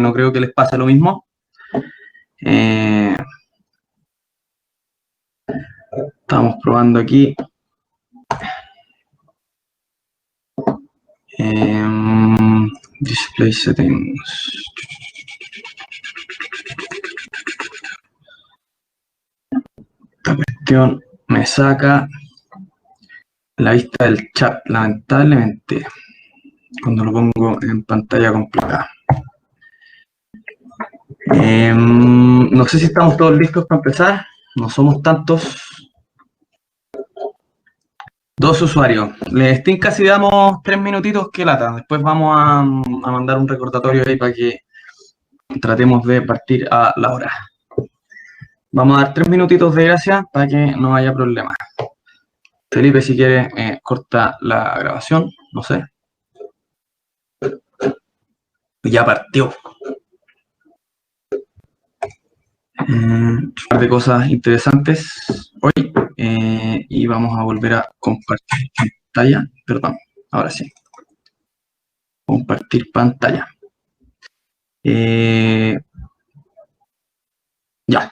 no creo que les pase lo mismo. Estamos probando aquí. Display settings. Esta cuestión me saca la vista del chat, lamentablemente, cuando lo pongo en pantalla completa. No sé si estamos todos listos para empezar. No somos tantos. 2 usuarios. Les tinca si damos 3 minutitos, que lata. Después vamos a mandar un recordatorio ahí para que tratemos de partir a la hora. Vamos a dar 3 minutitos de gracia para que no haya problema. Felipe, si quieres, corta la grabación. No sé. Ya partió. Un par de cosas interesantes hoy. Y vamos a volver a compartir pantalla. Perdón, ahora sí. Compartir pantalla. Ya.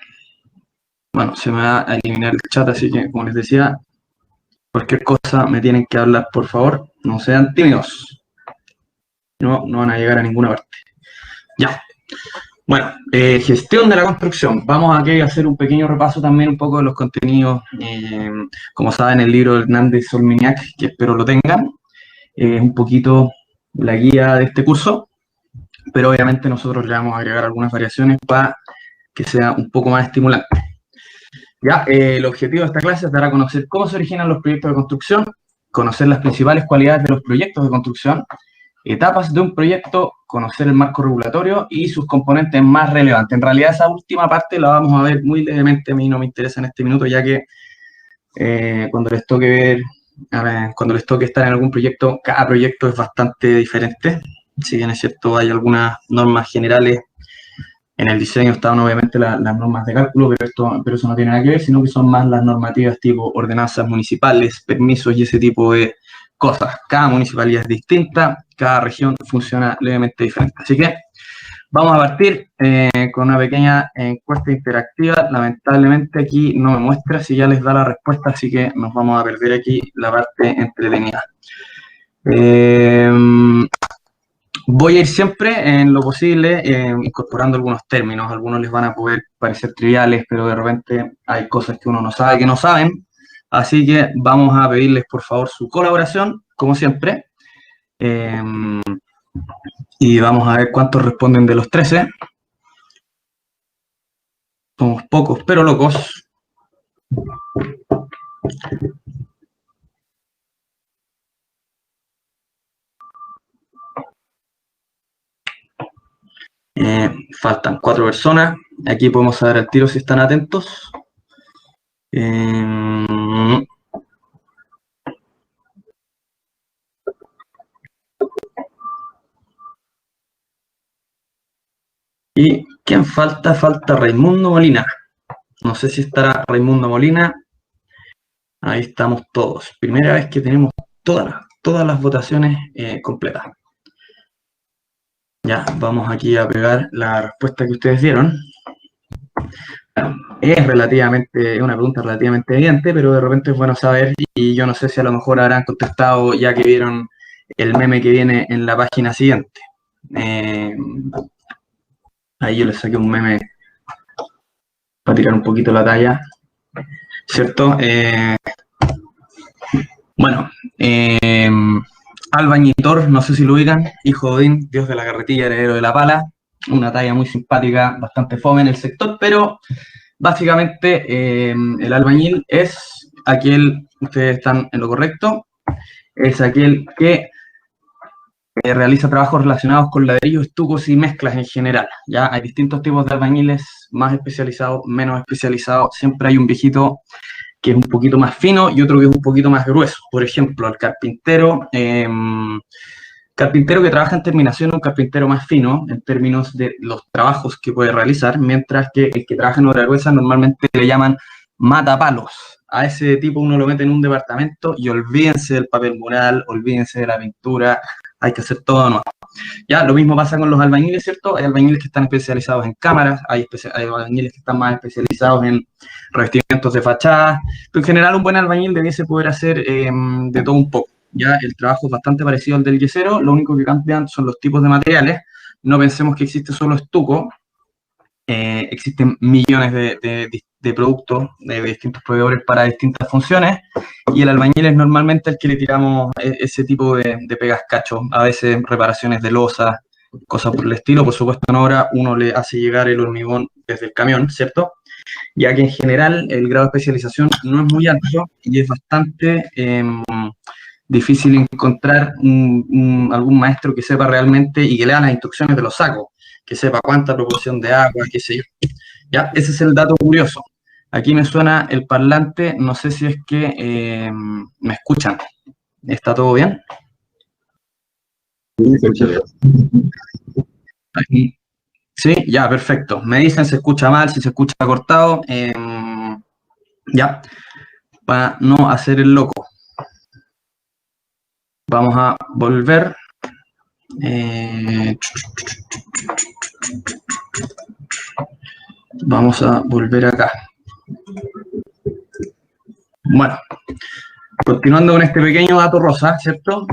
Bueno, se me va a eliminar el chat, así que, como les decía, cualquier cosa me tienen que hablar, por favor. No sean tímidos. No van a llegar a ninguna parte. Ya. Bueno, gestión de la construcción. Vamos aquí a hacer un pequeño repaso también un poco de los contenidos. Como saben, el libro de Hernández Solminiak, que espero lo tengan, es un poquito la guía de este curso, pero obviamente nosotros le vamos a agregar algunas variaciones para que sea un poco más estimulante. Ya, el objetivo de esta clase es dar a conocer cómo se originan los proyectos de construcción, conocer las principales cualidades de los proyectos de construcción, etapas de un proyecto, conocer el marco regulatorio y sus componentes más relevantes. En realidad esa última parte la vamos a ver muy levemente, a mí no me interesa en este minuto, ya que cuando les toque estar en algún proyecto, cada proyecto es bastante diferente. Si bien es cierto, hay algunas normas generales. En el diseño están obviamente las normas de cálculo, pero eso no tiene nada que ver, sino que son más las normativas tipo ordenanzas municipales, permisos y ese tipo de cosas. Cada municipalidad es distinta, cada región funciona levemente diferente. Así que vamos a partir con una pequeña encuesta interactiva. Lamentablemente aquí no me muestra si ya les da la respuesta, así que nos vamos a perder aquí la parte entretenida. Voy a ir siempre, en lo posible, incorporando algunos términos. Algunos les van a poder parecer triviales, pero de repente hay cosas que uno no sabe que no saben. Así que vamos a pedirles, por favor, su colaboración, como siempre. Y vamos a ver cuántos responden de los 13. Somos pocos, pero locos. Faltan 4 personas. Aquí podemos saber al tiro si están atentos. ¿Y quién falta? Falta Raimundo Molina. No sé si estará Raimundo Molina. Ahí estamos todos. Primera vez que tenemos todas las votaciones completas. Ya, vamos aquí a pegar la respuesta que ustedes dieron. Bueno, es una pregunta relativamente evidente, pero de repente es bueno saber, y yo no sé si a lo mejor habrán contestado ya que vieron el meme que viene en la página siguiente. Ahí yo les saqué un meme para tirar un poquito la talla, ¿cierto? Bueno, Albañitor, no sé si lo ubican, hijo de Odín, dios de la carretilla, heredero de la pala, una talla muy simpática, bastante fome en el sector, pero básicamente el albañil es aquel, ustedes están en lo correcto, es aquel que realiza trabajos relacionados con ladrillos, estucos y mezclas en general. Ya hay distintos tipos de albañiles, más especializados, menos especializados, siempre hay un viejito que es un poquito más fino y otro que es un poquito más grueso. Por ejemplo, el carpintero que trabaja en terminación es un carpintero más fino en términos de los trabajos que puede realizar, mientras que el que trabaja en obra gruesa normalmente le llaman matapalos. A ese tipo uno lo mete en un departamento y olvídense del papel mural, olvídense de la pintura, hay que hacer todo nuevo. Ya, lo mismo pasa con los albañiles, ¿cierto? Hay albañiles que están especializados en cámaras, hay albañiles que están más especializados en revestimientos de fachada, pero en general un buen albañil debiese poder hacer de todo un poco. Ya, el trabajo es bastante parecido al del yesero, lo único que cambian son los tipos de materiales. No pensemos que existe solo estuco, existen millones de productos de distintos proveedores para distintas funciones, y el albañil es normalmente el que le tiramos ese tipo de pegas cacho, a veces reparaciones de losa, cosas por el estilo. Por supuesto, en obra uno le hace llegar el hormigón desde el camión, ¿cierto? Ya que en general el grado de especialización no es muy alto y es bastante difícil encontrar algún maestro que sepa realmente y que lea las instrucciones de los sacos, que sepa cuánta proporción de agua, qué sé yo. Ya, ese es el dato curioso. Aquí me suena el parlante, no sé si es que me escuchan. ¿Está todo bien? Aquí. Sí, ya, perfecto. Me dicen si se escucha mal, si se escucha cortado. Ya, para no hacer el loco. Vamos a volver. Vamos a volver acá. Bueno, continuando con este pequeño dato rosa, ¿cierto?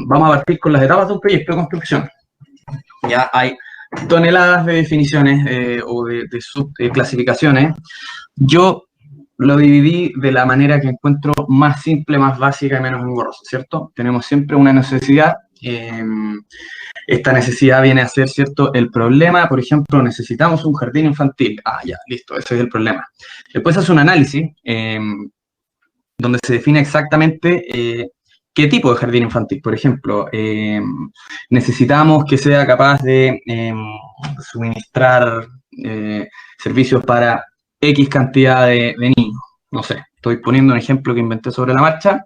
Vamos a partir con las etapas de un proyecto de construcción. Ya hay toneladas de definiciones o de subclasificaciones. Yo lo dividí de la manera que encuentro más simple, más básica y menos engorrosa, ¿cierto? Tenemos siempre una necesidad. Esta necesidad viene a ser, ¿cierto? El problema, por ejemplo, necesitamos un jardín infantil. Ah, ya, listo, ese es el problema. Después hace un análisis donde se define exactamente qué tipo de jardín infantil. Por ejemplo, necesitamos que sea capaz de suministrar servicios para X cantidad de niños. No sé, estoy poniendo un ejemplo que inventé sobre la marcha.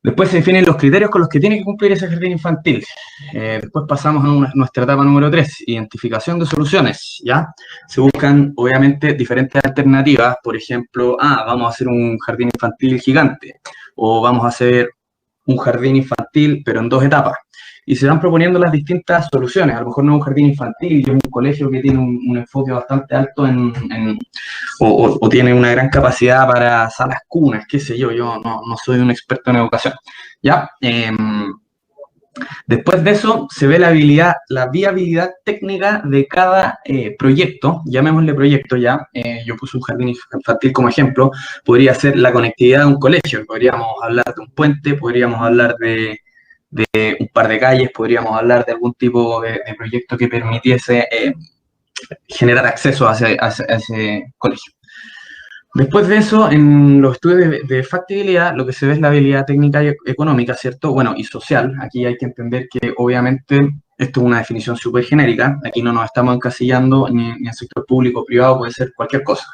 Después se definen los criterios con los que tiene que cumplir ese jardín infantil. Después pasamos a nuestra etapa número 3, identificación de soluciones, ¿ya? Se buscan, obviamente, diferentes alternativas. Por ejemplo, vamos a hacer un jardín infantil gigante, o vamos a hacer un jardín infantil, pero en 2 etapas. Y se van proponiendo las distintas soluciones. A lo mejor no es un jardín infantil, es un colegio que tiene un enfoque bastante alto o tiene una gran capacidad para salas cunas, qué sé yo no soy un experto en educación. ¿Ya? Después de eso se ve la viabilidad técnica de cada proyecto, llamémosle proyecto ya, yo puse un jardín infantil como ejemplo, podría ser la conectividad de un colegio, podríamos hablar de un puente, podríamos hablar de un par de calles, podríamos hablar de algún tipo de proyecto que permitiese generar acceso a ese colegio. Después de eso, en los estudios de factibilidad, lo que se ve es la habilidad técnica y económica, ¿cierto? Bueno, y social. Aquí hay que entender que, obviamente, esto es una definición súper genérica. Aquí no nos estamos encasillando ni en sector público o privado, puede ser cualquier cosa.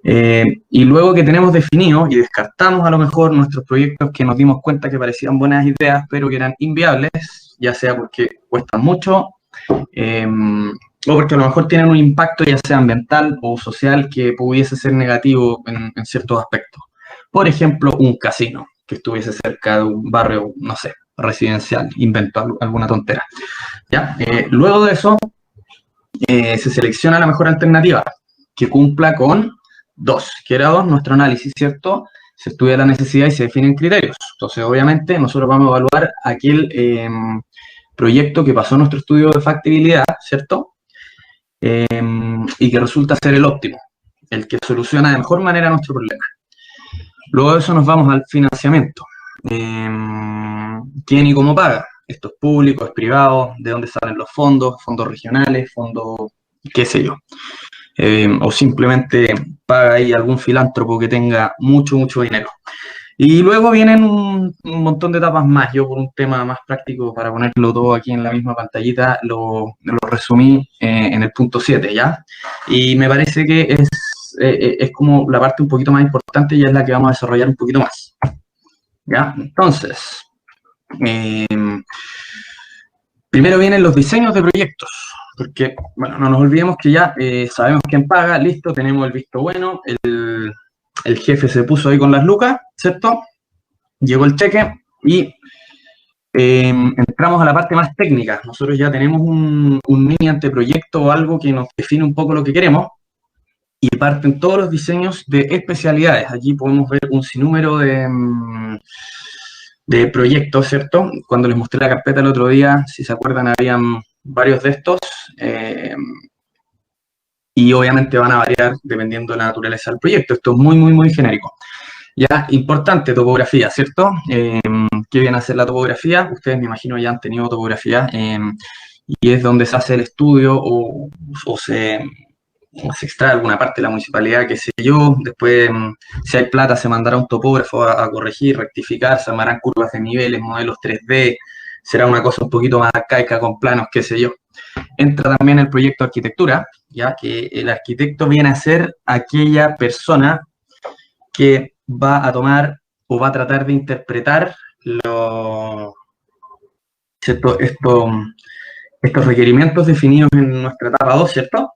Y luego que tenemos definido y descartamos a lo mejor nuestros proyectos que nos dimos cuenta que parecían buenas ideas, pero que eran inviables, ya sea porque cuestan mucho, o porque a lo mejor tienen un impacto ya sea ambiental o social que pudiese ser negativo en ciertos aspectos. Por ejemplo, un casino que estuviese cerca de un barrio, no sé, residencial, invento alguna tontera. ¿Ya? Luego de eso, se selecciona la mejor alternativa que cumpla con 2, que era 2, nuestro análisis, ¿cierto? Se estudia la necesidad y se definen criterios. Entonces, obviamente, nosotros vamos a evaluar aquel proyecto que pasó nuestro estudio de factibilidad, ¿cierto? Y que resulta ser el óptimo, el que soluciona de mejor manera nuestro problema. Luego de eso nos vamos al financiamiento. ¿Quién y cómo paga? Esto es público, es privado, de dónde salen los fondos regionales, fondos, qué sé yo. O simplemente paga ahí algún filántropo que tenga mucho dinero. Y luego vienen un montón de etapas más. Yo por un tema más práctico, para ponerlo todo aquí en la misma pantallita, lo resumí en el punto 7, ¿ya? Y me parece que es como la parte un poquito más importante y es la que vamos a desarrollar un poquito más. ¿Ya? Entonces, primero vienen los diseños de proyectos, porque, bueno, no nos olvidemos que ya sabemos quién paga, listo, tenemos el visto bueno, el jefe se puso ahí con las lucas, ¿cierto? Llegó el cheque y Entramos a la parte más técnica. Nosotros ya tenemos un mini anteproyecto o algo que nos define un poco lo que queremos y parten todos los diseños de especialidades. Allí podemos ver un sinnúmero de proyectos, ¿cierto? Cuando les mostré la carpeta el otro día, si se acuerdan, habían varios de estos y obviamente van a variar dependiendo de la naturaleza del proyecto. Esto es muy, muy, muy genérico. Ya, importante, topografía, ¿cierto? ¿Qué viene a ser la topografía? Ustedes me imagino ya han tenido topografía y es donde se hace el estudio o se extrae alguna parte de la municipalidad, qué sé yo. Después, si hay plata, se mandará un topógrafo a corregir, rectificar, se armarán curvas de niveles, modelos 3D, será una cosa un poquito más arcaica con planos, qué sé yo. Entra también el proyecto de arquitectura, ya que el arquitecto viene a ser aquella persona que va a tomar o va a tratar de interpretar estos requerimientos definidos en nuestra etapa 2, ¿cierto?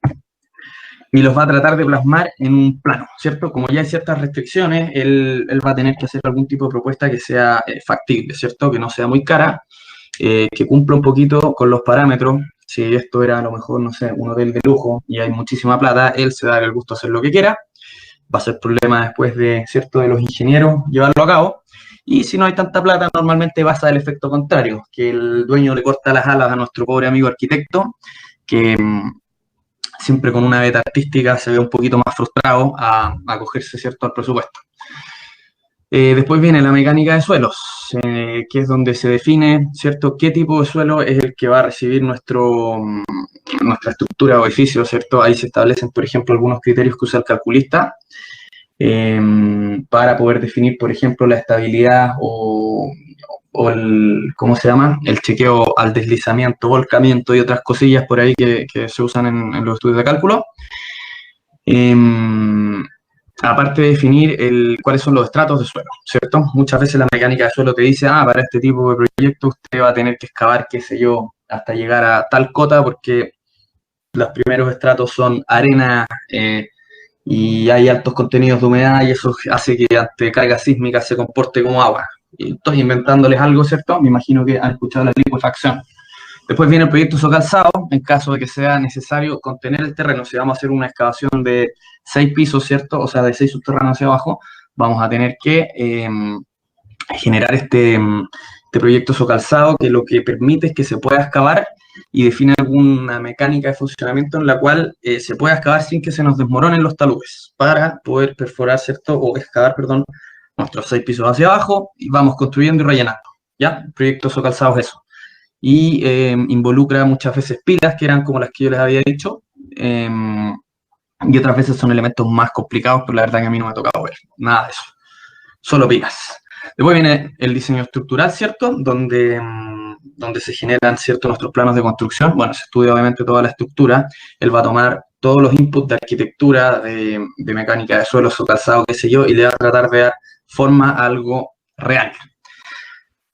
Y los va a tratar de plasmar en un plano, ¿cierto? Como ya hay ciertas restricciones, él va a tener que hacer algún tipo de propuesta que sea factible, ¿cierto? Que no sea muy cara, que cumpla un poquito con los parámetros. Si esto era a lo mejor, no sé, un hotel de lujo y hay muchísima plata, él se da el gusto de hacer lo que quiera. Va a ser problema después de, ¿cierto?, de los ingenieros llevarlo a cabo. Y si no hay tanta plata, normalmente pasa el efecto contrario, que el dueño le corta las alas a nuestro pobre amigo arquitecto, que siempre con una beta artística se ve un poquito más frustrado a acogerse, ¿cierto?, al presupuesto. Después viene la mecánica de suelos, que es donde se define, ¿cierto?, qué tipo de suelo es el que va a recibir nuestra estructura o edificio, ¿cierto? Ahí se establecen, por ejemplo, algunos criterios que usa el calculista para poder definir, por ejemplo, la estabilidad o el, ¿cómo se llama? El chequeo al deslizamiento, volcamiento y otras cosillas por ahí que se usan en los estudios de cálculo. Aparte de definir cuáles son los estratos de suelo, ¿cierto? Muchas veces la mecánica de suelo te dice, para este tipo de proyecto usted va a tener que excavar, qué sé yo, hasta llegar a tal cota porque los primeros estratos son arena y hay altos contenidos de humedad y eso hace que ante carga sísmica se comporte como agua. Y estoy inventándoles algo, ¿cierto? Me imagino que han escuchado la licuefacción. Después viene el proyecto socalzado, en caso de que sea necesario contener el terreno. Si vamos a hacer una excavación de 6 pisos, ¿cierto? O sea, de 6 subterráneos hacia abajo, vamos a tener que generar este proyecto socalzado que lo que permite es que se pueda excavar y define alguna mecánica de funcionamiento en la cual se pueda excavar sin que se nos desmoronen los taludes para poder perforar, ¿cierto? O excavar, perdón, nuestros 6 pisos hacia abajo y vamos construyendo y rellenando, ¿ya? El proyecto socalzado es eso. Y involucra muchas veces pilas, que eran como las que yo les había dicho, y otras veces son elementos más complicados, pero la verdad que a mí no me ha tocado ver nada de eso, solo pilas. Después viene el diseño estructural, ¿cierto? Donde se generan, ¿cierto?, nuestros planos de construcción. Bueno, se estudia obviamente toda la estructura, él va a tomar todos los inputs de arquitectura, de mecánica de suelos o calzado, qué sé yo, y le va a tratar de dar forma a algo real.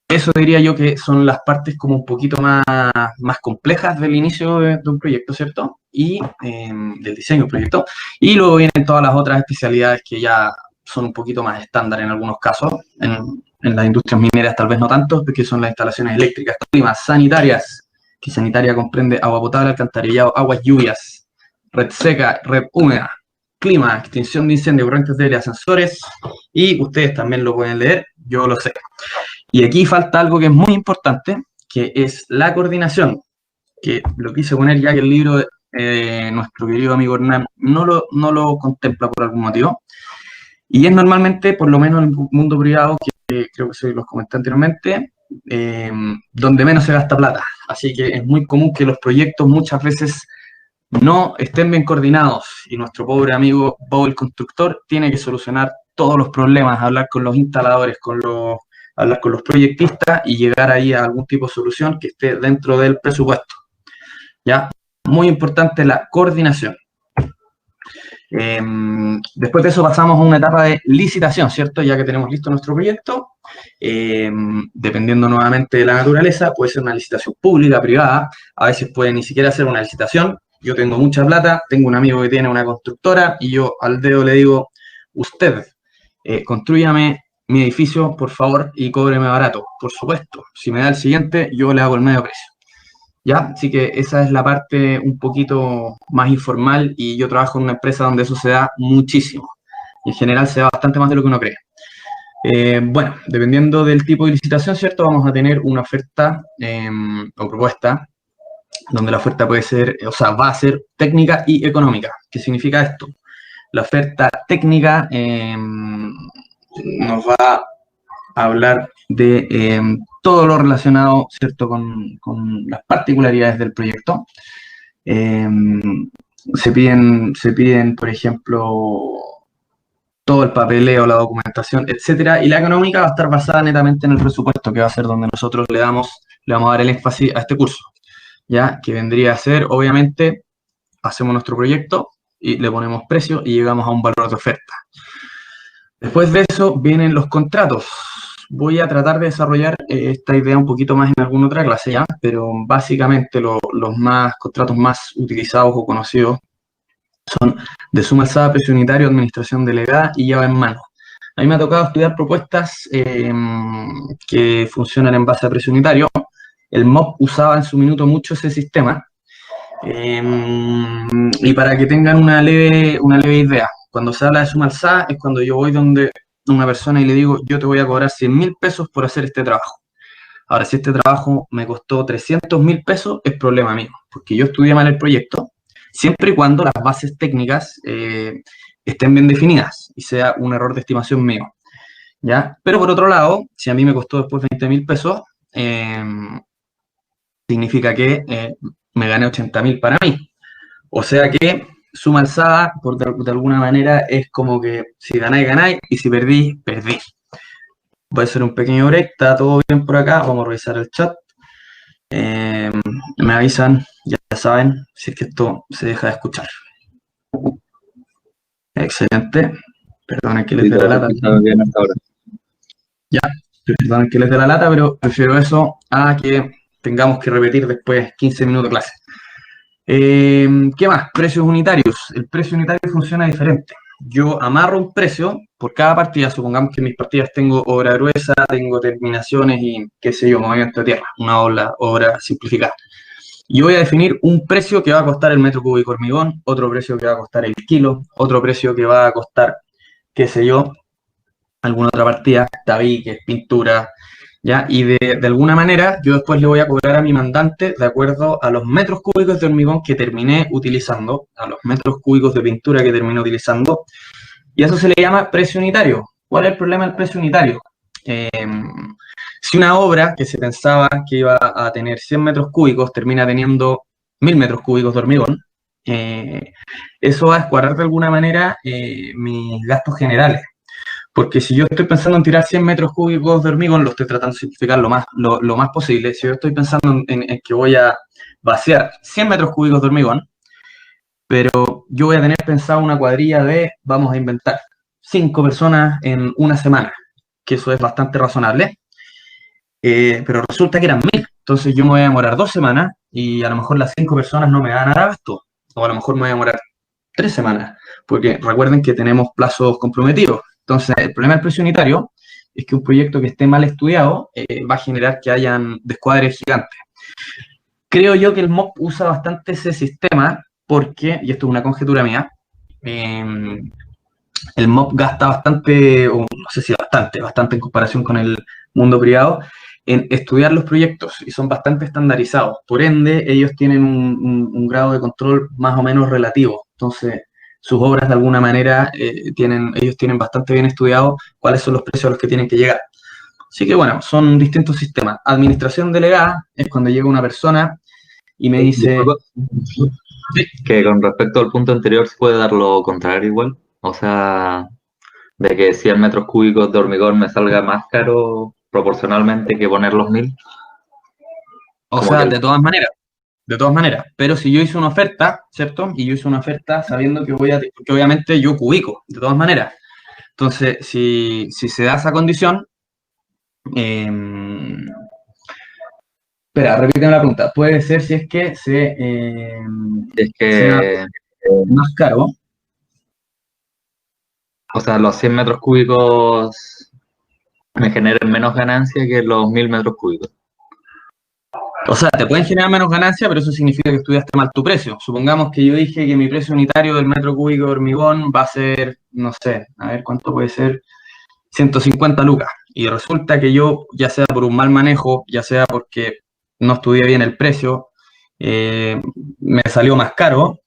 Eso diría yo que son las partes como un poquito más complejas del inicio de un proyecto, ¿cierto? Y del diseño del proyecto. Y luego vienen todas las otras especialidades que ya son un poquito más estándar en algunos casos. En las industrias mineras tal vez no tanto, porque son las instalaciones eléctricas, climas, sanitarias, que sanitaria comprende agua potable, alcantarillado, aguas lluvias, red seca, red húmeda, clima, extinción de incendios, corrientes de aire, ascensores, y ustedes también lo pueden leer, yo lo sé. Y aquí falta algo que es muy importante, que es la coordinación, que lo quise poner ya que el libro de nuestro querido amigo Hernán no lo contempla por algún motivo. Y es normalmente, por lo menos en el mundo privado, que creo que se los comenté anteriormente, donde menos se gasta plata. Así que es muy común que los proyectos muchas veces no estén bien coordinados y nuestro pobre amigo Bob el constructor tiene que solucionar todos los problemas, hablar con los instaladores, hablar con los proyectistas y llegar ahí a algún tipo de solución que esté dentro del presupuesto. ¿Ya? Muy importante la coordinación. Después de eso pasamos a una etapa de licitación, ¿cierto? Ya que tenemos listo nuestro proyecto, dependiendo nuevamente de la naturaleza, puede ser una licitación pública, privada, a veces puede ni siquiera ser una licitación. Yo tengo mucha plata, tengo un amigo que tiene una constructora y yo al dedo le digo, usted, constrúyame mi edificio, por favor, y cóbreme barato. Por supuesto, si me da el siguiente, yo le hago el medio precio. ¿Ya? Así que esa es la parte un poquito más informal y yo trabajo en una empresa donde eso se da muchísimo. Y en general se da bastante más de lo que uno cree. Bueno, dependiendo del tipo de licitación, ¿cierto? Vamos a tener una oferta o propuesta donde la oferta puede ser, o sea, va a ser técnica y económica. ¿Qué significa esto? La oferta técnica nos va a hablar de todo lo relacionado, ¿cierto?, con las particularidades del proyecto. Eh, se piden, por ejemplo, todo el papeleo, la documentación, etcétera, y la económica va a estar basada netamente en el presupuesto, que va a ser donde nosotros le vamos a dar el énfasis a este curso, ya que vendría a ser, obviamente, hacemos nuestro proyecto y le ponemos precio y llegamos a un valor de oferta. Después de eso vienen los contratos. Voy a tratar de desarrollar esta idea un poquito más en alguna otra clase ya, pero básicamente los contratos más utilizados o conocidos son de suma alzada, precio unitario, administración delegada y llave en mano. A mí me ha tocado estudiar propuestas que funcionan en base a precio unitario. El MOP usaba en su minuto mucho ese sistema. Y para que tengan una leve idea, cuando se habla de suma alzada es cuando yo voy donde una persona y le digo, yo te voy a cobrar 100.000 pesos por hacer este trabajo. Ahora, si este trabajo me costó 300.000 pesos, es problema mío, porque yo estudié mal el proyecto, siempre y cuando las bases técnicas estén bien definidas y sea un error de estimación mío, ¿ya? Pero por otro lado, si a mí me costó después 20.000 pesos, significa que me gané 80.000 para mí. O sea que suma alzada, de alguna manera, es como que si ganáis, ganáis, y si perdí, perdí. Voy a hacer un pequeño break, está todo bien por acá, vamos a revisar el chat. Me avisan, ya saben, si es que esto se deja de escuchar. Excelente. Perdonen que les dé la lata. Ya, perdonen que les dé la lata, pero prefiero eso a que tengamos que repetir después 15 minutos de clase. ¿Qué más? Precios unitarios. El precio unitario funciona diferente. Yo amarro un precio por cada partida. Supongamos que en mis partidas tengo obra gruesa, tengo terminaciones y, qué sé yo, movimiento de tierra, una obra simplificada. Yo voy a definir un precio que va a costar el metro cúbico hormigón, otro precio que va a costar el kilo, otro precio que va a costar, qué sé yo, alguna otra partida, tabiques, pintura, ¿ya? Y de alguna manera yo después le voy a cobrar a mi mandante de acuerdo a los metros cúbicos de hormigón que terminé utilizando, a los metros cúbicos de pintura que terminé utilizando, y eso se le llama precio unitario. ¿Cuál es el problema del precio unitario? Si una obra que se pensaba que iba a tener 100 metros cúbicos termina teniendo 1.000 metros cúbicos de hormigón, eso va a escuadrar de alguna manera mis gastos generales. Porque si yo estoy pensando en tirar 100 metros cúbicos de hormigón, lo estoy tratando de simplificar lo más posible. Si yo estoy pensando en que voy a vaciar 100 metros cúbicos de hormigón, pero yo voy a tener pensado una cuadrilla de, vamos a inventar, 5 personas en una semana, que eso es bastante razonable, pero resulta que eran 1.000. Entonces yo me voy a demorar 2 semanas y a lo mejor las 5 personas no me van a dar abasto, o a lo mejor me voy a demorar 3 semanas, porque recuerden que tenemos plazos comprometidos. Entonces, el problema del precio unitario es que un proyecto que esté mal estudiado va a generar que hayan descuadres gigantes. Creo yo que el MOP usa bastante ese sistema porque, y esto es una conjetura mía, el MOP gasta bastante, o no sé si bastante en comparación con el mundo privado, en estudiar los proyectos y son bastante estandarizados. Por ende, ellos tienen un grado de control más o menos relativo. Entonces, sus obras de alguna manera ellos tienen bastante bien estudiado cuáles son los precios a los que tienen que llegar. Así que bueno, son distintos sistemas. Administración delegada es cuando llega una persona y me dice... Que con respecto al punto anterior se puede dar lo contrario igual. O sea, de que 100 metros cúbicos de hormigón me salga más caro proporcionalmente que poner los 1.000. O Como sea, que de todas maneras, pero si yo hice una oferta, ¿cierto? Y yo hice una oferta sabiendo que porque obviamente yo cubico, de todas maneras. Entonces, si se da esa condición, eh, espera, repíteme la pregunta. Puede ser si es que es sea que, más caro. o sea, los 100 metros cúbicos me generen menos ganancia que los 1000 metros cúbicos. O sea, te pueden generar menos ganancia, pero eso significa que estudiaste mal tu precio. Supongamos que yo dije que mi precio unitario del metro cúbico de hormigón va a ser, no sé, a ver cuánto puede ser, 150 lucas. Y resulta que yo, ya sea por un mal manejo, ya sea porque no estudié bien el precio, me salió más caro,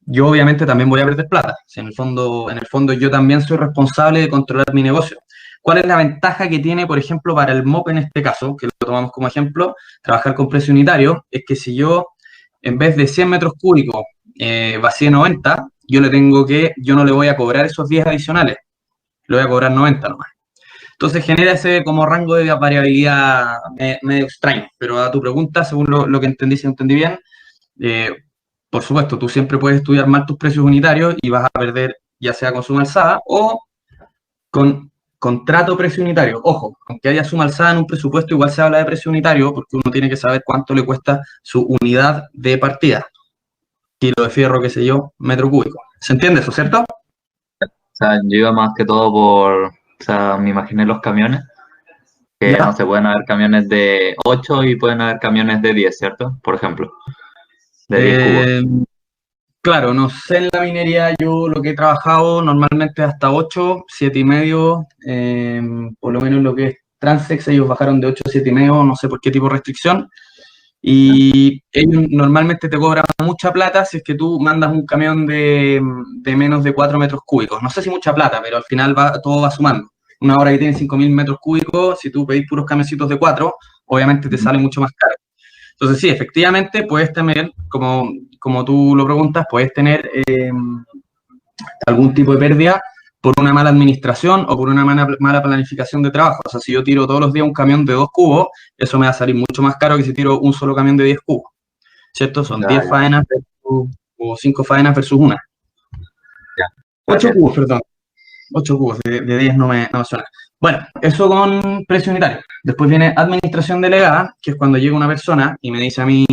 yo obviamente también voy a perder plata. Si en el fondo yo también soy responsable de controlar mi negocio. ¿Cuál es la ventaja que tiene, por ejemplo, para el MOP en este caso, que lo tomamos como ejemplo, trabajar con precio unitario? Es que si yo, en vez de 100 metros cúbicos, vacíe 90, yo no le voy a cobrar esos 10 adicionales, le voy a cobrar 90 nomás. Entonces genera ese como rango de variabilidad medio extraño. Pero a tu pregunta, según lo que entendí, si entendí bien, eh, por supuesto, tú siempre puedes estudiar mal tus precios unitarios y vas a perder ya sea con suma alzada o con contrato precio unitario. Ojo, aunque haya suma alzada en un presupuesto, igual se habla de precio unitario porque uno tiene que saber cuánto le cuesta su unidad de partida. Kilo de fierro, qué sé yo, metro cúbico. ¿Se entiende eso, cierto? O sea, yo iba más que todo o sea, me imaginé los camiones, que no Ya. se pueden haber camiones de 8 y pueden haber camiones de 10, ¿cierto? Por ejemplo, de 10 cubos. Eh, claro, no sé en la minería, yo lo que he trabajado normalmente hasta 8, 7 y medio, por lo menos lo que es Transex, ellos bajaron de 8 a 7 y medio, no sé por qué tipo de restricción, y ellos normalmente te cobran mucha plata si es que tú mandas un camión de menos de 4 metros cúbicos. No sé si mucha plata, pero al final todo va sumando. Una hora que tiene 5.000 metros cúbicos, si tú pedís puros camioncitos de 4, obviamente te sale mucho más caro. Entonces, sí, efectivamente, puedes tener, como tú lo preguntas, puedes tener algún tipo de pérdida por una mala administración o por una mala planificación de trabajo. O sea, si yo tiro todos los días un camión de 2 cubos, eso me va a salir mucho más caro que si tiro un solo camión de 10 cubos, ¿cierto? Son Ya, 10 ya, faenas o 5 faenas versus una. ya. 8 Gracias. cubos, perdón. 8 cubos, de 10 no me suena. Bueno, eso con precio unitario. Después viene administración delegada, que es cuando llega una persona y me dice a mí,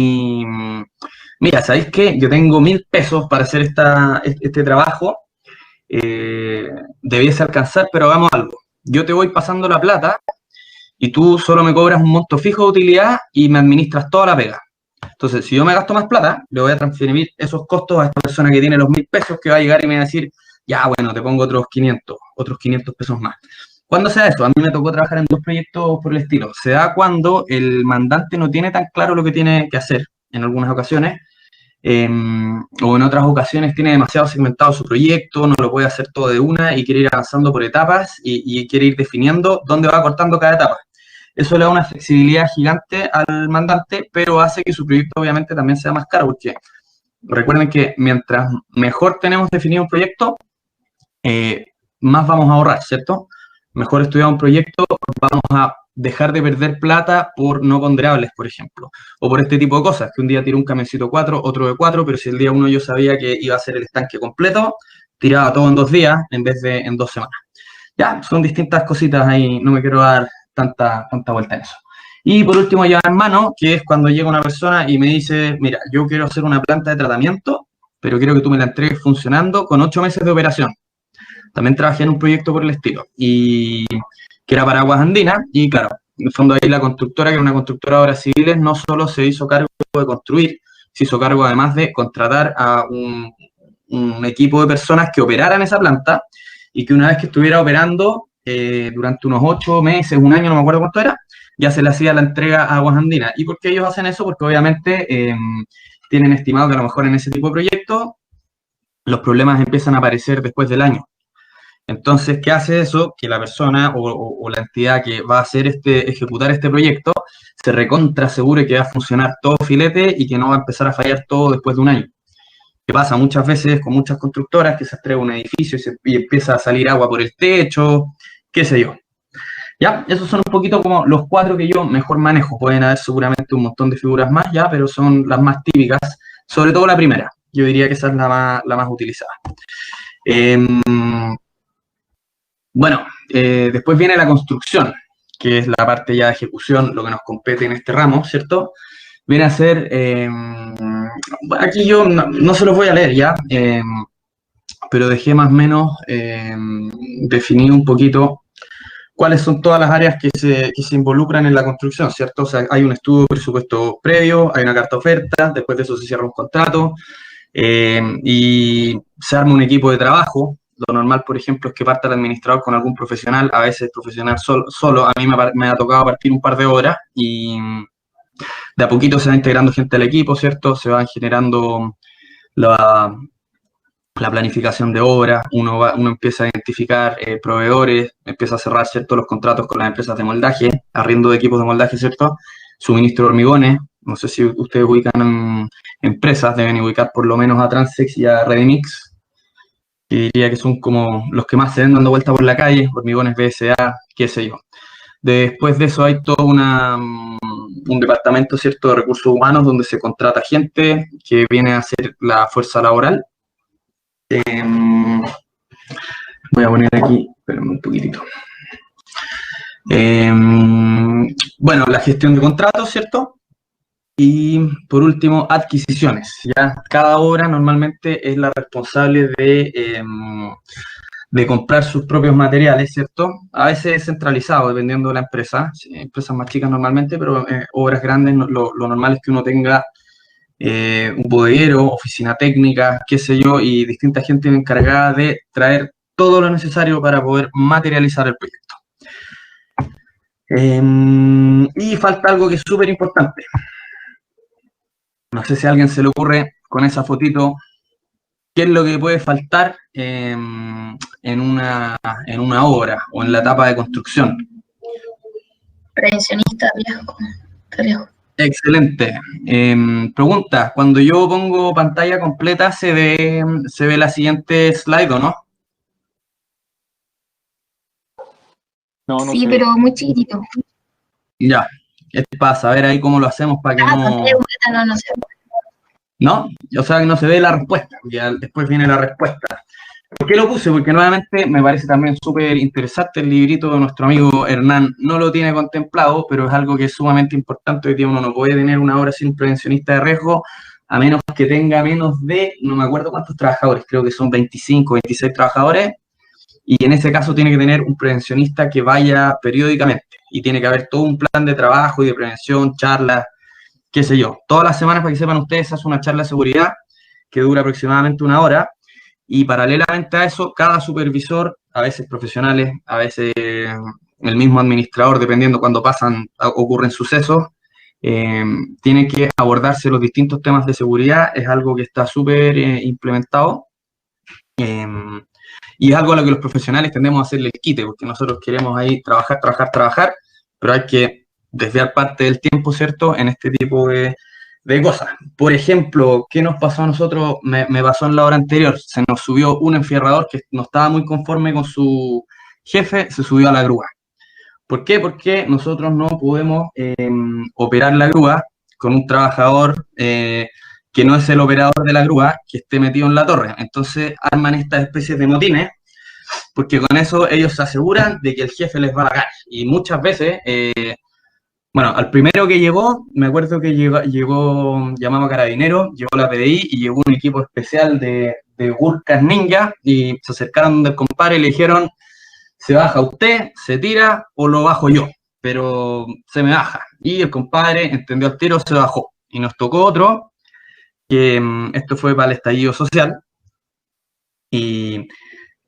mira, ¿sabéis qué? Yo tengo 1.000 pesos para hacer este trabajo, debiese alcanzar, pero hagamos algo. Yo te voy pasando la plata y tú solo me cobras un monto fijo de utilidad y me administras toda la pega. Entonces, si yo me gasto más plata, le voy a transferir esos costos a esta persona que tiene los 1.000 pesos, que va a llegar y me va a decir, ya, bueno, te pongo otros 500 pesos más. ¿Cuándo se da eso? A mí me tocó trabajar en 2 proyectos por el estilo. Se da cuando el mandante no tiene tan claro lo que tiene que hacer en algunas ocasiones, o en otras ocasiones tiene demasiado segmentado su proyecto, no lo puede hacer todo de una y quiere ir avanzando por etapas y quiere ir definiendo dónde va cortando cada etapa. Eso le da una flexibilidad gigante al mandante, pero hace que su proyecto obviamente también sea más caro, porque recuerden que mientras mejor tenemos definido un proyecto, eh, más vamos a ahorrar, ¿cierto? Mejor estudiar un proyecto, vamos a dejar de perder plata por no ponderables, por ejemplo, o por este tipo de cosas, que un día tiro un camioncito 4, otro de 4, pero si el día uno yo sabía que iba a ser el estanque completo, tiraba todo en 2 días en vez de en 2 semanas. Ya, son distintas cositas ahí, no me quiero dar tanta vuelta en eso. Y por último, llevar en mano, que es cuando llega una persona y me dice, mira, yo quiero hacer una planta de tratamiento, pero quiero que tú me la entregues funcionando con 8 meses de operación. También trabajé en un proyecto por el estilo, y que era para Aguas Andinas, y claro, en el fondo ahí la constructora, que era una constructora de obras civiles, no solo se hizo cargo de construir, se hizo cargo además de contratar a un equipo de personas que operaran esa planta, y que una vez que estuviera operando, durante unos 8 meses, un año, no me acuerdo cuánto era, ya se le hacía la entrega a Aguas Andinas. ¿Y por qué ellos hacen eso? Porque obviamente tienen estimado que a lo mejor en ese tipo de proyectos los problemas empiezan a aparecer después del año. Entonces, ¿qué hace eso? Que la persona o la entidad que va a hacer ejecutar este proyecto se recontra asegure que va a funcionar todo filete y que no va a empezar a fallar todo después de un año. Que pasa muchas veces con muchas constructoras que se estrella un edificio y empieza a salir agua por el techo, qué sé yo. Ya, esos son un poquito como los 4 que yo mejor manejo. Pueden haber seguramente un montón de figuras más ya, pero son las más típicas, sobre todo la primera. Yo diría que esa es la más utilizada. Eh, Bueno, después viene la construcción, que es la parte ya de ejecución, lo que nos compete en este ramo, ¿cierto? Viene a ser, bueno, aquí yo no se los voy a leer ya, pero dejé más o menos definido un poquito cuáles son todas las áreas que se involucran en la construcción, ¿cierto? O sea, hay un estudio de presupuesto previo, hay una carta oferta, después de eso se cierra un contrato, y se arma un equipo de trabajo. Lo normal, por ejemplo, es que parta el administrador con algún profesional, a veces profesional solo. A mí me ha tocado partir un par de horas y de a poquito se va integrando gente al equipo, ¿cierto? Se van generando la planificación de obras, uno empieza a identificar proveedores, empieza a cerrar, ¿cierto?, los contratos con las empresas de moldaje, arriendo de equipos de moldaje, ¿cierto?, suministro de hormigones. No sé si ustedes ubican empresas, deben ubicar por lo menos a Transex y a Redimix, que diría que son como los que más se ven dando vuelta por la calle, hormigones BSA, qué sé yo. Después de eso hay todo un departamento, ¿cierto?, de recursos humanos donde se contrata gente que viene a hacer la fuerza laboral. Voy a poner aquí, espérame un poquitito. Bueno, la gestión de contratos, ¿cierto? Y por último, adquisiciones. ¿Ya? Cada obra normalmente es la responsable de comprar sus propios materiales, ¿cierto? A veces es centralizado, dependiendo de la empresa. Sí, empresas más chicas normalmente, pero obras grandes lo normal es que uno tenga un bodeguero, oficina técnica, qué sé yo, y distinta gente encargada de traer todo lo necesario para poder materializar el proyecto. Y falta algo que es súper importante. No sé si a alguien se le ocurre con esa fotito qué es lo que puede faltar en una obra o en la etapa de construcción. Prevencionista, riesgo. Excelente. Pregunta, cuando yo pongo pantalla completa, ¿se ve la siguiente slide o no? No sí, pero muy chiquitito. Ya, es para saber ahí cómo lo hacemos para que no se ve. ¿No? O sea, que no se ve la respuesta, ya después viene la respuesta. ¿Por qué lo puse? Porque nuevamente me parece también súper interesante el librito de nuestro amigo Hernán. No lo tiene contemplado, pero es algo que es sumamente importante. Hoy día uno no puede tener una obra sin un prevencionista de riesgo, a menos que tenga menos de, no me acuerdo cuántos trabajadores, creo que son 25, 26 trabajadores, y en ese caso tiene que tener un prevencionista que vaya periódicamente, y tiene que haber todo un plan de trabajo y de prevención, charlas, qué sé yo. Todas las semanas, para que sepan ustedes, se hace una charla de seguridad que dura aproximadamente 1 hora, y paralelamente a eso, cada supervisor, a veces profesionales, a veces el mismo administrador, dependiendo cuando ocurren sucesos, tiene que abordarse los distintos temas de seguridad. Es algo que está súper implementado, y es algo a lo que los profesionales tendemos a hacerle el quite, porque nosotros queremos ahí trabajar, pero hay que desviar parte del tiempo, ¿cierto?, en este tipo de cosas. Por ejemplo, ¿qué nos pasó a nosotros? Me pasó en la hora anterior. Se nos subió un enfierrador que no estaba muy conforme con su jefe, se subió a la grúa. ¿Por qué? Porque nosotros no podemos operar la grúa con un trabajador que no es el operador de la grúa, que esté metido en la torre. Entonces arman estas especies de motines, porque con eso ellos se aseguran de que el jefe les va a pagar. Y muchas veces... bueno, al primero que llegó, me acuerdo que llamaba Carabineros, llegó la PDI y llegó un equipo especial de Gurkhas Ninja y se acercaron del compadre y le dijeron, ¿se baja usted, se tira o lo bajo yo? Pero se me baja. Y el compadre entendió al tiro, se bajó. Y nos tocó otro, que esto fue para el estallido social, y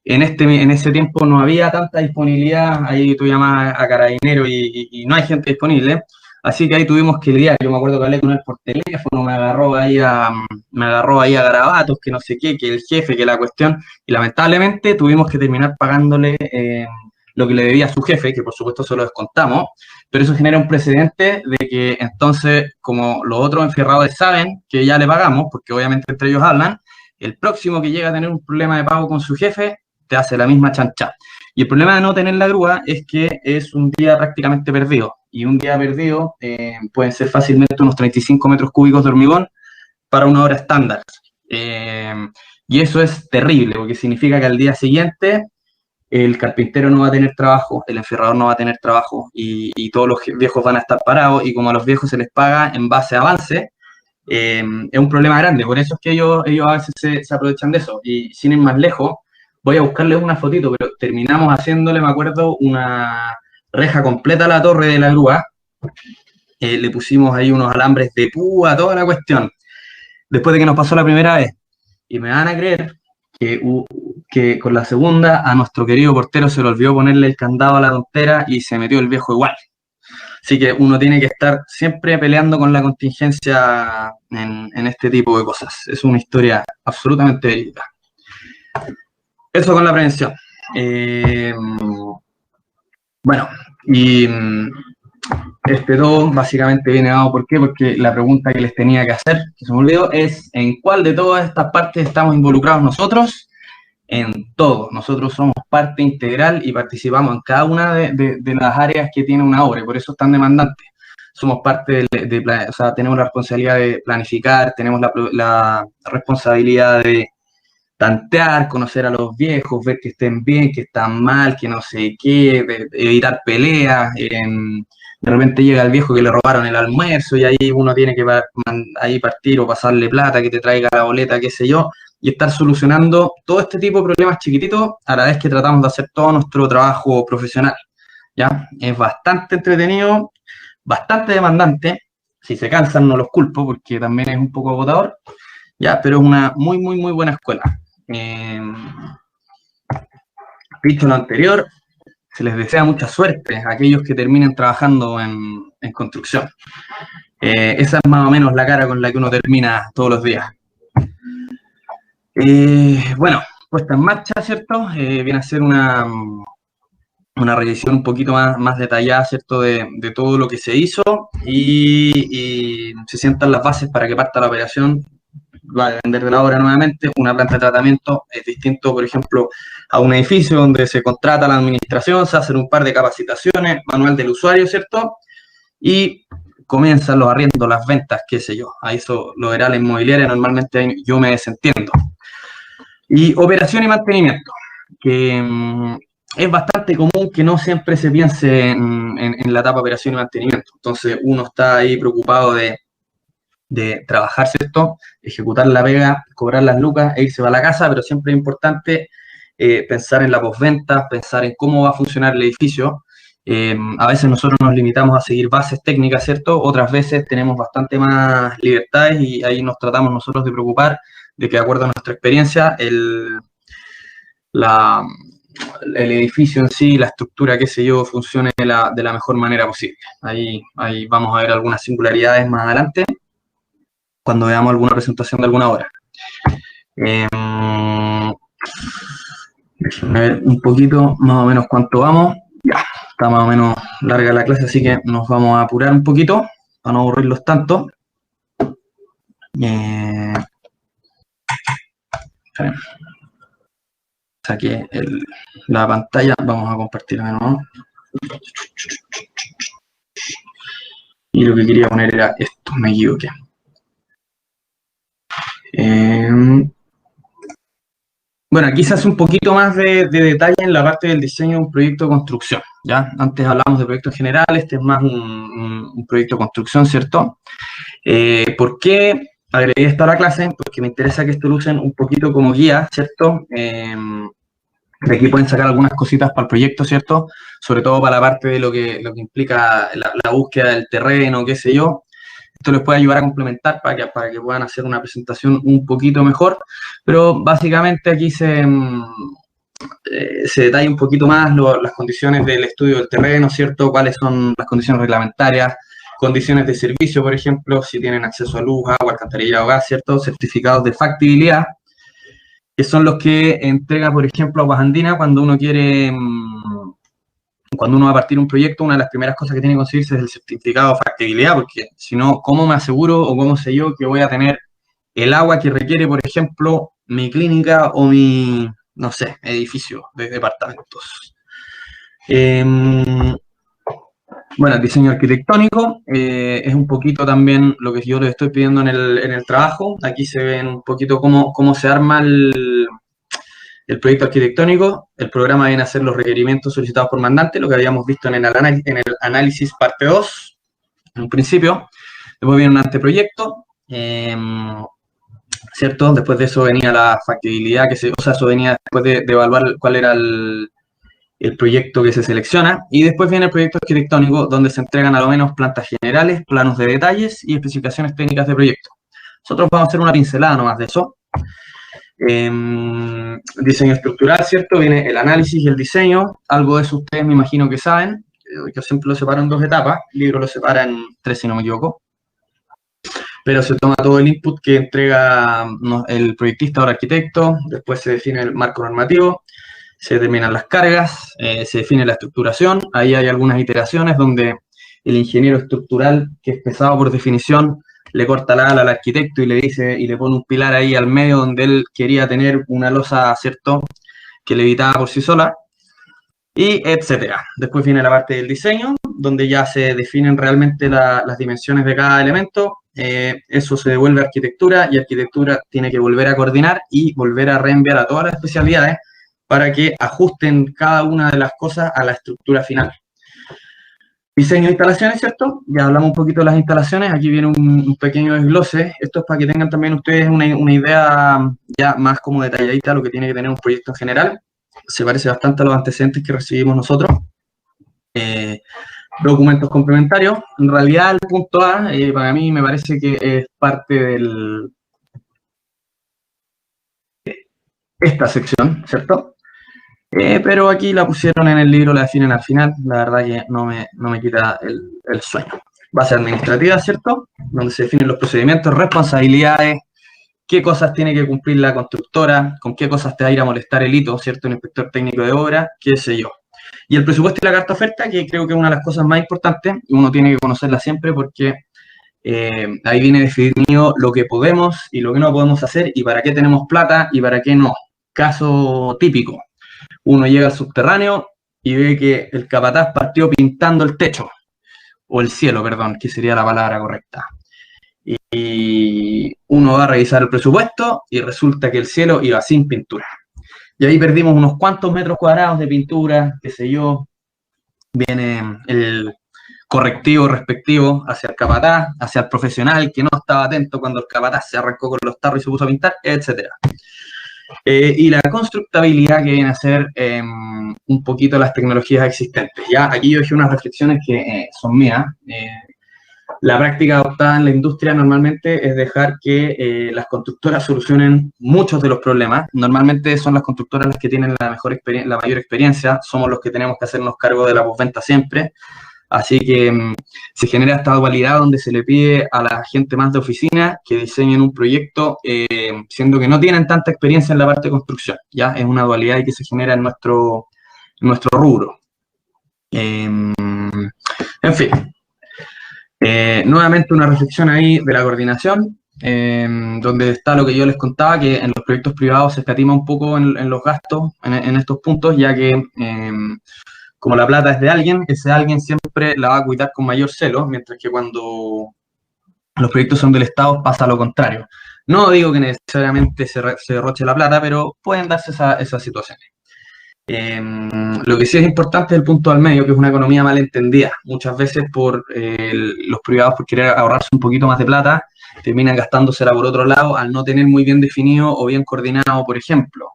en ese tiempo no había tanta disponibilidad. Ahí tú llamas a Carabineros y no hay gente disponible, así que ahí tuvimos que lidiar. Yo me acuerdo que hablé con él por teléfono, me agarró ahí a garabatos, que no sé qué, que el jefe, que la cuestión, y lamentablemente tuvimos que terminar pagándole lo que le debía a su jefe, que por supuesto se lo descontamos, pero eso genera un precedente de que entonces, como los otros enfierradores saben que ya le pagamos, porque obviamente entre ellos hablan, el próximo que llega a tener un problema de pago con su jefe, te hace la misma chancha. Y el problema de no tener la grúa es que es un día prácticamente perdido. Y un día perdido pueden ser fácilmente unos 35 metros cúbicos de hormigón para una hora estándar. Y eso es terrible, porque significa que al día siguiente el carpintero no va a tener trabajo, el enfierrador no va a tener trabajo, y todos los viejos van a estar parados, y como a los viejos se les paga en base a avance, es un problema grande. Por eso es que ellos a veces se aprovechan de eso. Y sin ir más lejos, voy a buscarles una fotito, pero terminamos haciéndole, me acuerdo, una reja completa a la torre de la grúa. Le pusimos ahí unos alambres de púa, toda la cuestión. Después de que nos pasó la primera vez. Y me van a creer que con la segunda a nuestro querido portero se le olvidó ponerle el candado a la tontera y se metió el viejo igual. Así que uno tiene que estar siempre peleando con la contingencia en este tipo de cosas. Es una historia absolutamente verídica. Eso con la prevención. Bueno, y este todo básicamente viene dado, ¿por qué? Porque la pregunta que les tenía que hacer, que se me olvidó, es ¿en cuál de todas estas partes estamos involucrados nosotros? En todo. Nosotros somos parte integral y participamos en cada una de las áreas que tiene una obra, y por eso es tan demandante. Somos parte o sea, tenemos la responsabilidad de planificar, tenemos la responsabilidad de tantear, conocer a los viejos, ver que estén bien, que están mal, que no sé qué, evitar peleas. De repente llega el viejo que le robaron el almuerzo y ahí uno tiene que ahí partir o pasarle plata, que te traiga la boleta, qué sé yo, y estar solucionando todo este tipo de problemas chiquititos a la vez que tratamos de hacer todo nuestro trabajo profesional. ¿Ya? Es bastante entretenido, bastante demandante. Si se cansan no los culpo porque también es un poco agotador, ¿ya? Pero es una muy, muy, muy buena escuela. Dicho lo anterior, se les desea mucha suerte a aquellos que terminen trabajando en construcción. Esa es más o menos la cara con la que uno termina todos los días. Bueno, puesta en marcha, ¿cierto? Viene a ser una revisión un poquito más detallada, ¿cierto? De todo lo que se hizo y se sientan las bases para que parta la operación. Va a depender de la obra nuevamente. Una planta de tratamiento es distinto, por ejemplo, a un edificio donde se contrata la administración, se hacen un par de capacitaciones, manual del usuario, ¿cierto? Y comienzan los arriendos, las ventas, qué sé yo. Ahí eso, lo verá la inmobiliaria, normalmente yo me desentiendo. Y operación y mantenimiento, que es bastante común que no siempre se piense en la etapa operación y mantenimiento. Entonces uno está ahí preocupado de trabajar, ¿cierto? Ejecutar la pega, cobrar las lucas e irse a la casa, pero siempre es importante pensar en la postventa, pensar en cómo va a funcionar el edificio. A veces nosotros nos limitamos a seguir bases técnicas, ¿cierto? Otras veces tenemos bastante más libertades y ahí nos tratamos nosotros de preocupar de que, de acuerdo a nuestra experiencia, el edificio en sí, la estructura, qué sé yo, funcione de la mejor manera posible. Ahí vamos a ver algunas singularidades más adelante, cuando veamos alguna presentación de alguna obra. Déjenme ver un poquito más o menos cuánto vamos. Ya, está más o menos larga la clase, así que nos vamos a apurar un poquito para no aburrirlos tanto. Saqué la pantalla, vamos a compartir de nuevo. Y lo que quería poner era esto, me equivoqué. Bueno, aquí se hace un poquito más de detalle en la parte del diseño de un proyecto de construcción, ¿ya? Antes hablamos de proyectos generales, este es más un proyecto de construcción, ¿cierto? ¿Por qué agregué esto a la clase? Porque me interesa que esto lo usen un poquito como guía, ¿cierto? De aquí pueden sacar algunas cositas para el proyecto, ¿cierto? Sobre todo para la parte de lo que implica la búsqueda del terreno, qué sé yo. Esto les puede ayudar a complementar para que puedan hacer una presentación un poquito mejor, pero básicamente aquí se detalla un poquito más las condiciones del estudio del terreno, ¿cierto? Cuáles son las condiciones reglamentarias, condiciones de servicio, por ejemplo, si tienen acceso a luz, agua, alcantarillado, gas, ¿cierto? Certificados de factibilidad, que son los que entrega, por ejemplo, Aguas Andinas cuando uno quiere... Cuando uno va a partir un proyecto, una de las primeras cosas que tiene que conseguirse es el certificado de factibilidad, porque si no, ¿cómo me aseguro o cómo sé yo que voy a tener el agua que requiere, por ejemplo, mi clínica o mi, no sé, edificio de departamentos? Bueno, el diseño arquitectónico es un poquito también lo que yo les estoy pidiendo en el trabajo. Aquí se ven un poquito cómo se arma el proyecto arquitectónico. El programa viene a ser los requerimientos solicitados por mandante, lo que habíamos visto en el análisis parte 2, en un principio. Después viene un anteproyecto. ¿cierto? Después de eso venía la factibilidad, o sea, eso venía después de evaluar cuál era el proyecto que se selecciona, y después viene el proyecto arquitectónico, donde se entregan a lo menos plantas generales, planos de detalles y especificaciones técnicas de proyecto. Nosotros vamos a hacer una pincelada nomás de eso. Diseño estructural, ¿cierto? Viene el análisis y el diseño. Algo de eso ustedes me imagino que saben. Yo siempre lo separo en 2 etapas. El libro lo separa en 3, si no me equivoco. Pero se toma todo el input que entrega el proyectista o el arquitecto. Después se define el marco normativo. Se determinan las cargas. Se define la estructuración. Ahí hay algunas iteraciones donde el ingeniero estructural, que es pesado por definición, le corta la ala al arquitecto y le dice, y le pone un pilar ahí al medio donde él quería tener una losa, ¿cierto?, que levitaba por sí sola, y etcétera. Después viene la parte del diseño, donde ya se definen realmente las dimensiones de cada elemento. Eso se devuelve a arquitectura, y arquitectura tiene que volver a coordinar y volver a reenviar a todas las especialidades para que ajusten cada una de las cosas a la estructura final. Diseño de instalaciones, ¿cierto? Ya hablamos un poquito de las instalaciones. Aquí viene un pequeño desglose. Esto es para que tengan también ustedes una idea ya más como detalladita de lo que tiene que tener un proyecto en general. Se parece bastante a los antecedentes que recibimos nosotros. Documentos complementarios. En realidad, el punto A, para mí me parece que es parte de esta sección, ¿cierto? Pero aquí la pusieron en el libro, la definen al final. La verdad que no me quita el sueño. Base administrativa, ¿cierto? Donde se definen los procedimientos, responsabilidades, qué cosas tiene que cumplir la constructora, con qué cosas te va a ir a molestar el hito, ¿cierto? Un inspector técnico de obra, qué sé yo. Y el presupuesto y la carta oferta, que creo que es una de las cosas más importantes, y uno tiene que conocerla siempre porque ahí viene definido lo que podemos y lo que no podemos hacer, y para qué tenemos plata y para qué no. Caso típico. Uno llega al subterráneo y ve que el capataz partió pintando el techo, o el cielo, perdón, que sería la palabra correcta. Y uno va a revisar el presupuesto y resulta que el cielo iba sin pintura. Y ahí perdimos unos cuantos metros cuadrados de pintura, qué sé yo. Viene el correctivo respectivo hacia el capataz, hacia el profesional que no estaba atento cuando el capataz se arrancó con los tarros y se puso a pintar, etcétera. Y la constructabilidad, que viene a ser un poquito las tecnologías existentes. Ya aquí yo dejé unas reflexiones que son mías. La práctica adoptada en la industria normalmente es dejar que las constructoras solucionen muchos de los problemas. Normalmente son las constructoras las que tienen la mayor experiencia. Somos los que tenemos que hacernos cargo de la postventa siempre. Así que se genera esta dualidad donde se le pide a la gente más de oficina que diseñen un proyecto, siendo que no tienen tanta experiencia en la parte de construcción. Ya es una dualidad que se genera en nuestro rubro. En fin, nuevamente una reflexión ahí de la coordinación, donde está lo que yo les contaba, que en los proyectos privados se escatima un poco en los gastos en estos puntos, ya que como la plata es de alguien, ese alguien siempre la va a cuidar con mayor celo, mientras que cuando los proyectos son del Estado pasa lo contrario. No digo que necesariamente se derroche la plata, pero pueden darse esas situaciones. Lo que sí es importante es el punto al medio, que es una economía mal entendida. Muchas veces por los privados, por querer ahorrarse un poquito más de plata, terminan gastándosela por otro lado al no tener muy bien definido o bien coordinado, por ejemplo.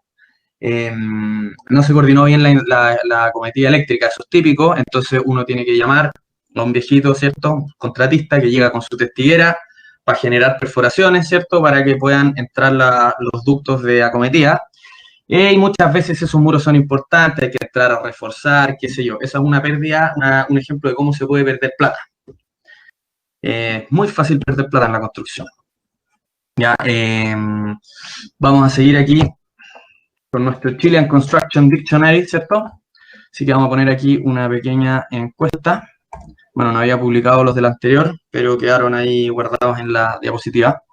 No se coordinó bien la cometida eléctrica, eso es típico, entonces uno tiene que llamar a un viejito, ¿cierto?, contratista que llega con su testiguera para generar perforaciones, ¿cierto?, para que puedan entrar los ductos de acometida. Y muchas veces esos muros son importantes, hay que entrar a reforzar, qué sé yo. Esa es una pérdida, un ejemplo de cómo se puede perder plata. Muy fácil perder plata en la construcción. Ya, vamos a seguir aquí con nuestro Chilean Construction Dictionary, ¿cierto? Así que vamos a poner aquí una pequeña encuesta. Bueno, no había publicado los del anterior, pero quedaron ahí guardados en la diapositiva.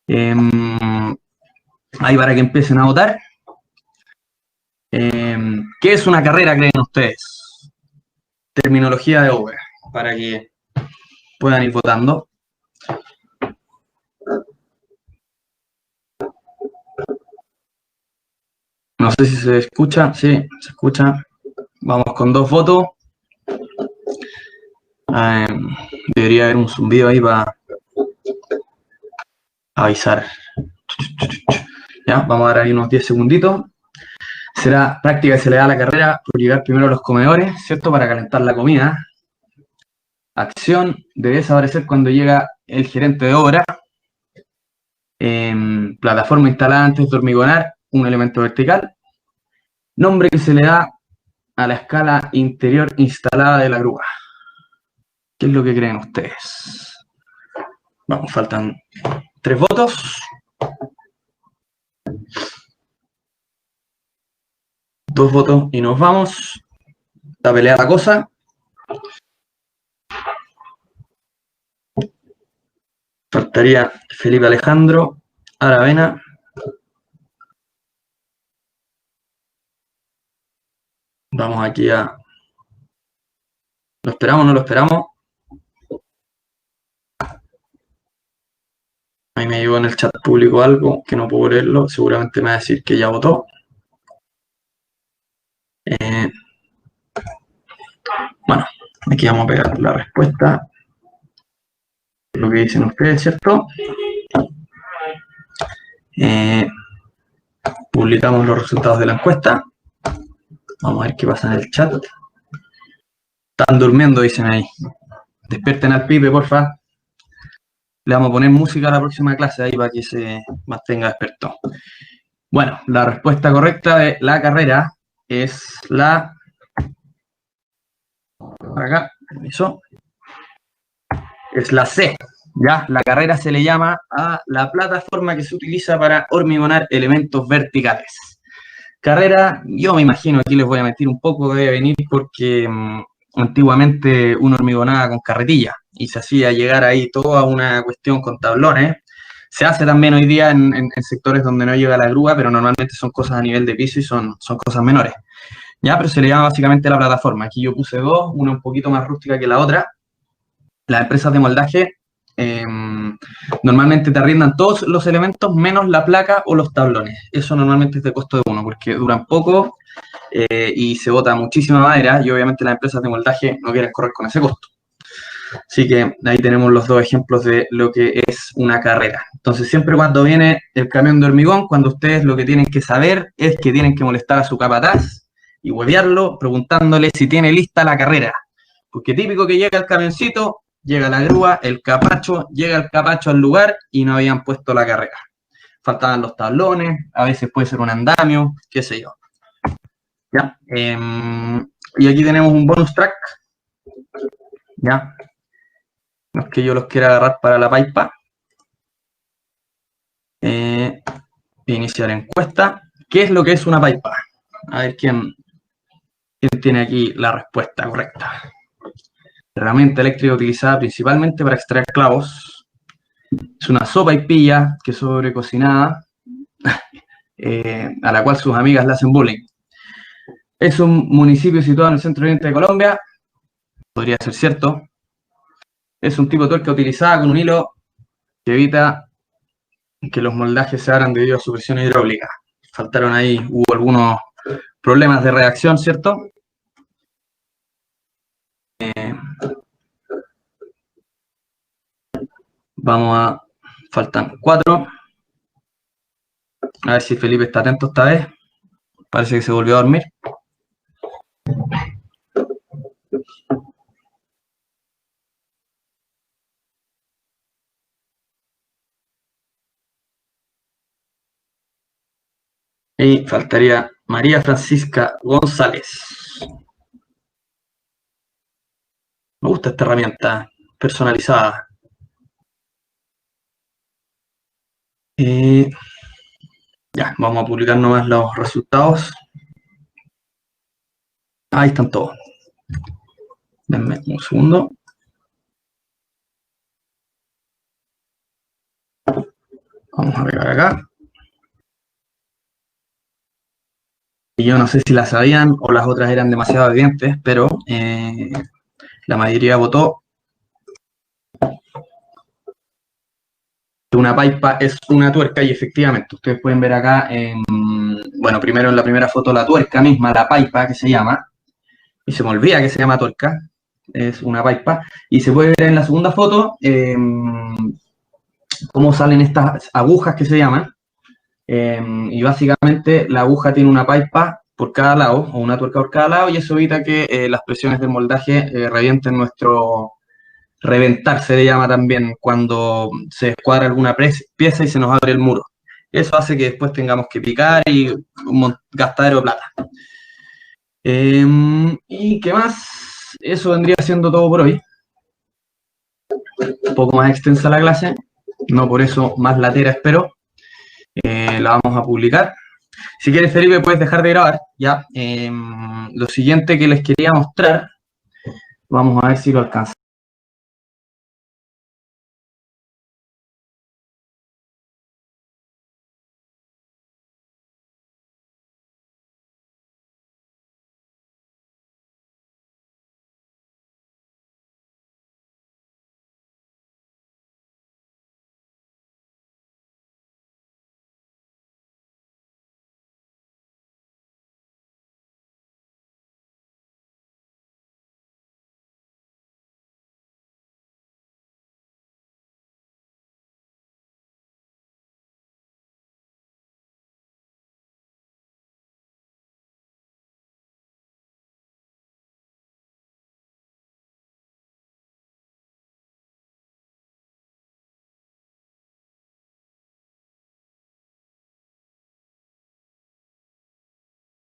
Ahí para que empiecen a votar. ¿Qué es una carrera, creen ustedes? Terminología de obra, para que puedan ir votando. No sé si se escucha. Sí, se escucha. Vamos con 2 votos. Debería haber un zumbido ahí para avisar Ya, vamos a dar ahí unos 10 segunditos. Será práctica que se le da a la carrera por llegar primero a los comedores, ¿cierto? Para calentar la comida. Acción debe desaparecer cuando llega el gerente de obra. Plataforma instalada antes de hormigonar, un elemento vertical. Nombre que se le da a la escala interior instalada de la grúa. ¿Qué es lo que creen ustedes? Vamos, faltan 3 votos. 2 votos y nos vamos. Está peleada la cosa. Faltaría Felipe Alejandro Aravena. Vamos aquí a... ¿Lo esperamos o no lo esperamos? Ahí me llegó en el chat público algo que no puedo leerlo. Seguramente me va a decir que ya votó. Bueno, aquí vamos a pegar la respuesta. Lo que dicen ustedes, ¿cierto? Publicamos los resultados de la encuesta. Vamos a ver qué pasa en el chat. Están durmiendo, dicen ahí. Despierten al pibe, porfa. Le vamos a poner música a la próxima clase ahí para que se mantenga despierto. Bueno, la respuesta correcta de la carrera es la... Por acá, permiso. Es la C. Ya, la carrera se le llama a la plataforma que se utiliza para hormigonar elementos verticales. Carrera, yo me imagino, aquí les voy a mentir un poco, debe venir porque antiguamente uno hormigonaba con carretilla y se hacía llegar ahí toda una cuestión con tablones. Se hace también hoy día en sectores donde no llega la grúa, pero normalmente son cosas a nivel de piso y son cosas menores. Ya, pero se le llama básicamente la plataforma. Aquí yo puse 2, una un poquito más rústica que la otra. Las empresas de moldaje normalmente te arriendan todos los elementos menos la placa o los tablones. Eso normalmente es de costo de 1 porque duran poco y se bota muchísima madera y obviamente las empresas de moldaje no quieren correr con ese costo. Así que ahí tenemos los 2 ejemplos de lo que es una carrera. Entonces siempre cuando viene el camión de hormigón, cuando ustedes lo que tienen que saber es que tienen que molestar a su capataz y huevearlo preguntándole si tiene lista la carrera. Porque típico que llega el camioncito, llega la grúa, llega el capacho al lugar y no habían puesto la carrera. Faltaban los tablones, a veces puede ser un andamio, qué sé yo. ¿Ya? Y aquí tenemos un bonus track. ¿Ya? No es que yo los quiera agarrar para la paipa. Iniciar encuesta. ¿Qué es lo que es una paipa? A ver quién tiene aquí la respuesta correcta. Herramienta eléctrica utilizada principalmente para extraer clavos. Es una sopaipilla que es sobrecocinada, a la cual sus amigas le hacen bullying. Es un municipio situado en el centro oriente de Colombia. Podría ser cierto. Es un tipo de tuerca utilizada con un hilo que evita que los moldajes se abran debido a su presión hidráulica. Faltaron ahí, hubo algunos problemas de reacción, ¿cierto? Faltan 4. A ver si Felipe está atento esta vez. Parece que se volvió a dormir. Y faltaría María Francisca González. Me gusta esta herramienta personalizada. Ya, vamos a publicar nomás los resultados. Ahí están todos. Denme un segundo. Vamos a pegar acá. Y yo no sé si las sabían o las otras eran demasiado evidentes, pero la mayoría votó. Una paipa es una tuerca y efectivamente, ustedes pueden ver acá, bueno, primero en la primera foto la tuerca misma, la paipa que se llama, y se me olvida que se llama tuerca, es una paipa, y se puede ver en la segunda foto cómo salen estas agujas que se llaman, Y básicamente la aguja tiene una pipa por cada lado, o una tuerca por cada lado, y eso evita que las presiones del moldaje revienten reventar se le llama también cuando se descuadra alguna pieza y se nos abre el muro. Eso hace que después tengamos que picar y un gastadero de plata. ¿Y qué más? Eso vendría siendo todo por hoy. Un poco más extensa la clase, no por eso más latera espero. La vamos a publicar. Si quieres, Felipe, puedes dejar de grabar. Ya. Lo siguiente que les quería mostrar, vamos a ver si lo alcanza.